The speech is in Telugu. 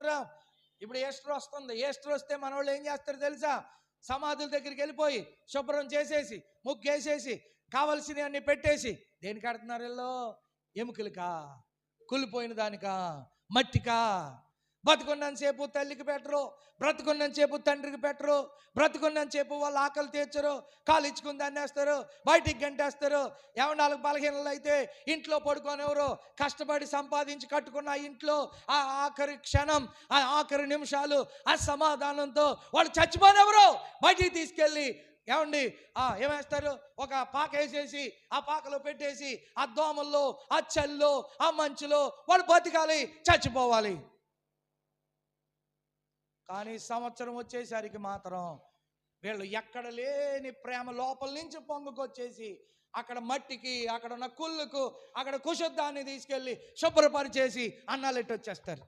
చేసుకుంటాం. ఇప్పుడు ఈస్టర్ వస్తుంది. ఈస్టర్ వస్తే మన వాళ్ళు ఏం చేస్తారు తెలుసా? సమాధుల దగ్గరికి వెళ్ళిపోయి శుభ్రం చేసేసి ముగ్గేసేసి కావలసినవన్నీ పెట్టేసి దేనికి కడుతున్నారు వీళ్ళు? ఎముకలకా, కులిపోయిన దానికా, మట్టికా? బతుకున్నంతసేపు తల్లికి పెట్టరు, బ్రతుకున్నంతసేపు తండ్రికి పెట్టరు, బ్రతుకున్నంతసేపు వాళ్ళు ఆకలి తీర్చరు, కాలు ఇచ్చుకుని దాన్నేస్తారు, బయటికి గంటేస్తారు. ఏమన్నా బలహీనలు అయితే ఇంట్లో పడుకొని ఎవరు కష్టపడి సంపాదించి కట్టుకున్న ఇంట్లో ఆ ఆఖరి క్షణం, ఆ ఆఖరి నిమిషాలు అసమాధానంతో వాళ్ళు చచ్చిపోనెవరు బయటికి తీసుకెళ్ళి ఏమేస్తారు? ఒక పాక వేసేసి ఆ పాకలో పెట్టేసి ఆ దోమల్లో, ఆ చల్లో, ఆ మంచులో వాళ్ళు బతకాలి, చచ్చిపోవాలి. కానీ సంవత్సరం వచ్చేసరికి మాత్రం వీళ్ళు ఎక్కడ లేని ప్రేమ లోపల నుంచి పొంగుకొచ్చేసి అక్కడ మట్టికి, అక్కడ ఉన్న కుళ్ళుకు, అక్కడ కుశుద్ధాన్ని తీసుకెళ్ళి శుభ్రపరిచేసి అన్నాలు ఎట్టి వచ్చేస్తారు.